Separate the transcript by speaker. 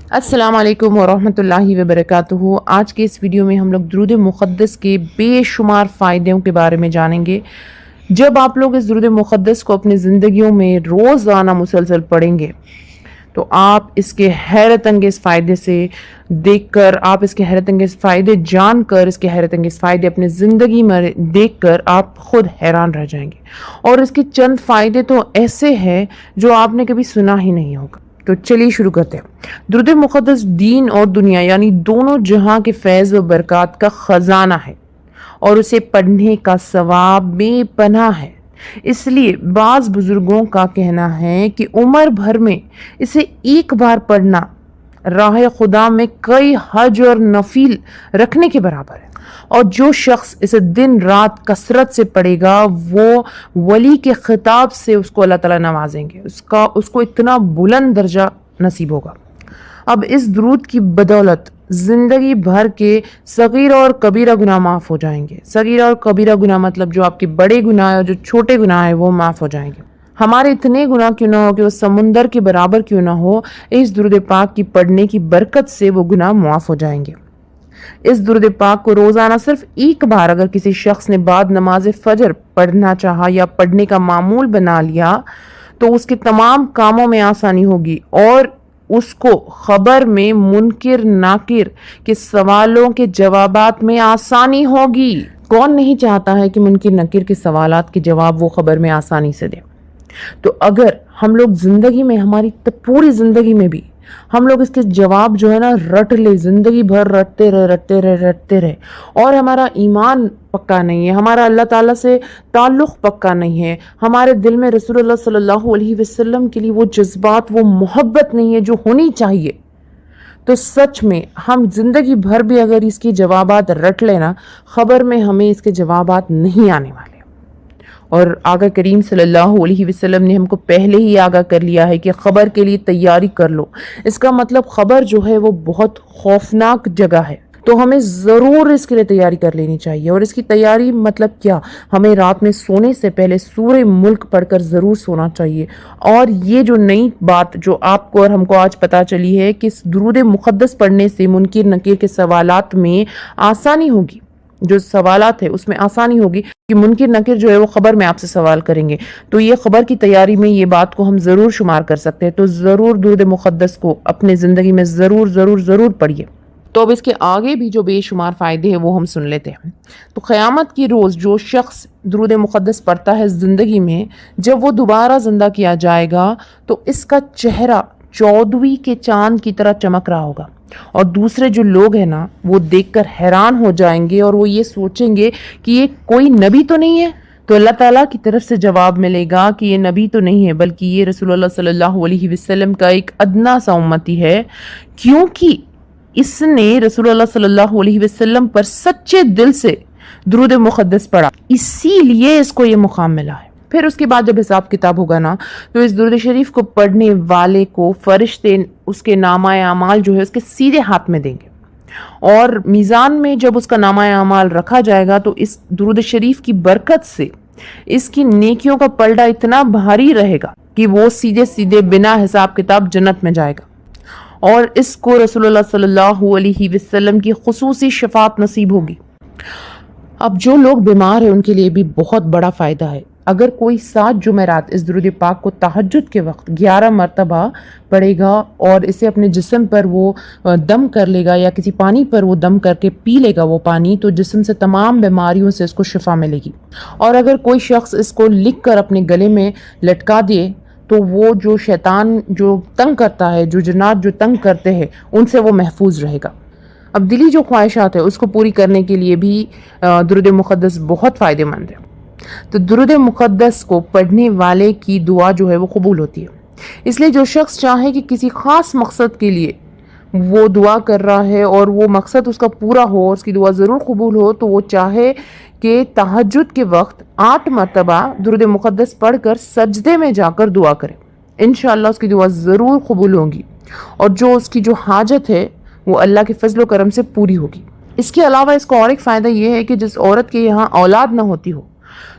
Speaker 1: السلام علیکم ورحمۃ اللہ وبرکاتہ۔ آج کے اس ویڈیو میں ہم لوگ درود مقدس کے بے شمار فائدوں کے بارے میں جانیں گے۔ جب آپ لوگ اس درود مقدس کو اپنی زندگیوں میں روزانہ مسلسل پڑھیں گے تو آپ اس کے حیرت انگیز فائدے سے دیکھ کر، آپ اس کے حیرت انگیز فائدے جان کر، اس کے حیرت انگیز فائدے اپنی زندگی میں دیکھ کر آپ خود حیران رہ جائیں گے۔ اور اس کے چند فائدے تو ایسے ہیں جو آپ نے کبھی سنا ہی نہیں ہوگا۔ تو چلیے شروع کرتے ہیں۔ درود مقدس دین اور دنیا یعنی دونوں جہاں کے فیض و برکات کا خزانہ ہے اور اسے پڑھنے کا ثواب بے پناہ ہے۔ اس لیے بعض بزرگوں کا کہنا ہے کہ عمر بھر میں اسے ایک بار پڑھنا راہ خدا میں کئی حج اور نفل رکھنے کے برابر ہے، اور جو شخص اسے دن رات کثرت سے پڑھے گا وہ ولی کے خطاب سے اس کو اللہ تعالیٰ نوازیں گے، اس کو اتنا بلند درجہ نصیب ہوگا۔ اب اس درود کی بدولت زندگی بھر کے صغیرہ اور کبیرہ گناہ معاف ہو جائیں گے۔ صغیرہ اور کبیرہ گناہ مطلب جو آپ کے بڑے گناہ اور جو چھوٹے گناہ ہیں وہ معاف ہو جائیں گے۔ ہمارے اتنے گناہ کیوں نہ ہو کہ وہ سمندر کے برابر کیوں نہ ہو، اس درود پاک کی پڑھنے کی برکت سے وہ گناہ معاف ہو جائیں گے۔ اس درود پاک کو روزانہ صرف ایک بار اگر کسی شخص نے بعد نماز فجر پڑھنا چاہا یا پڑھنے کا معمول بنا لیا تو اس کے تمام کاموں میں آسانی ہوگی، اور اس کو خبر میں منکر ناکر کے سوالوں کے جوابات میں آسانی ہوگی۔ کون نہیں چاہتا ہے کہ منکر نکر کے سوالات کے جواب وہ خبر میں آسانی سے دے؟ تو اگر ہم لوگ زندگی میں، ہماری پوری زندگی میں بھی ہم لوگ اس کے جواب جو ہے نا رٹ لے، زندگی بھر رٹتے رہے اور ہمارا ایمان پکا نہیں ہے، ہمارا اللہ تعالیٰ سے تعلق پکا نہیں ہے، ہمارے دل میں رسول اللہ صلی اللہ علیہ وسلم کے لیے وہ جذبات، وہ محبت نہیں ہے جو ہونی چاہیے، تو سچ میں ہم زندگی بھر بھی اگر اس کی جوابات رٹ لینا، خبر میں ہمیں اس کے جوابات نہیں آنے والے۔ اور آقا کریم صلی اللہ علیہ وسلم نے ہم کو پہلے ہی آگاہ کر لیا ہے کہ خبر کے لیے تیاری کر لو۔ اس کا مطلب خبر جو ہے وہ بہت خوفناک جگہ ہے، تو ہمیں ضرور اس کے لیے تیاری کر لینی چاہیے۔ اور اس کی تیاری مطلب کیا؟ ہمیں رات میں سونے سے پہلے سورہ ملک پڑھ کر ضرور سونا چاہیے۔ اور یہ جو نئی بات جو آپ کو اور ہم کو آج پتا چلی ہے کہ درود مقدس پڑھنے سے منکر نکیر کے سوالات میں آسانی ہوگی، جو سوالات ہے اس میں آسانی ہوگی کہ منکر نکر جو ہے وہ خبر میں آپ سے سوال کریں گے، تو یہ خبر کی تیاری میں یہ بات کو ہم ضرور شمار کر سکتے ہیں۔ تو ضرور درود مقدس کو اپنے زندگی میں ضرور پڑھیے۔ تو اب اس کے آگے بھی جو بے شمار فائدے ہیں وہ ہم سن لیتے ہیں۔ تو قیامت کی روز جو شخص درود مقدس پڑھتا ہے زندگی میں، جب وہ دوبارہ زندہ کیا جائے گا تو اس کا چہرہ 14ویں کے چاند کی طرح چمک رہا ہوگا، اور دوسرے جو لوگ ہیں نا وہ دیکھ کر حیران ہو جائیں گے اور وہ یہ سوچیں گے کہ یہ کوئی نبی تو نہیں ہے؟ تو اللہ تعالیٰ کی طرف سے جواب ملے گا کہ یہ نبی تو نہیں ہے، بلکہ یہ رسول اللہ صلی اللہ علیہ وسلم کا ایک ادنا سا امتی ہے، کیونکہ اس نے رسول اللہ صلی اللہ علیہ وسلم پر سچے دل سے درود مقدس پڑھا، اسی لیے اس کو یہ مقام ملا ہے۔ پھر اس کے بعد جب حساب کتاب ہوگا نا تو اس درود شریف کو پڑھنے والے کو فرشتے اس کے نامہ اعمال جو ہے اس کے سیدھے ہاتھ میں دیں گے، اور میزان میں جب اس کا نامہ اعمال رکھا جائے گا تو اس درود شریف کی برکت سے اس کی نیکیوں کا پلڑا اتنا بھاری رہے گا کہ وہ سیدھے بنا حساب کتاب جنت میں جائے گا، اور اس کو رسول اللہ صلی اللہ علیہ وسلم کی خصوصی شفاعت نصیب ہوگی۔ اب جو لوگ بیمار ہیں ان کے لیے بھی بہت بڑا فائدہ ہے۔ اگر کوئی 7 جمعرات اس درود پاک کو تہجد کے وقت 11 مرتبہ پڑھے گا اور اسے اپنے جسم پر وہ دم کر لے گا یا کسی پانی پر وہ دم کر کے پی لے گا وہ پانی، تو جسم سے تمام بیماریوں سے اس کو شفا ملے گی۔ اور اگر کوئی شخص اس کو لکھ کر اپنے گلے میں لٹکا دے تو وہ جو شیطان جو تنگ کرتا ہے، جو جنات جو تنگ کرتے ہیں، ان سے وہ محفوظ رہے گا۔ اب دلی جو خواہشات ہے اس کو پوری کرنے کے لیے بھی درود مقدس بہت فائدہ مند ہے۔ تو درود مقدس کو پڑھنے والے کی دعا جو ہے وہ قبول ہوتی ہے، اس لیے جو شخص چاہے کہ کسی خاص مقصد کے لیے وہ دعا کر رہا ہے اور وہ مقصد اس کا پورا ہو، اس کی دعا ضرور قبول ہو، تو وہ چاہے کہ تہجد کے وقت 8 مرتبہ درود مقدس پڑھ کر سجدے میں جا کر دعا کرے، انشاءاللہ اس کی دعا ضرور قبول ہوگی، اور جو اس کی جو حاجت ہے وہ اللہ کے فضل و کرم سے پوری ہوگی۔ اس کے علاوہ اس کو اور ایک فائدہ یہ ہے کہ جس عورت کے یہاں اولاد نہ ہوتی ہو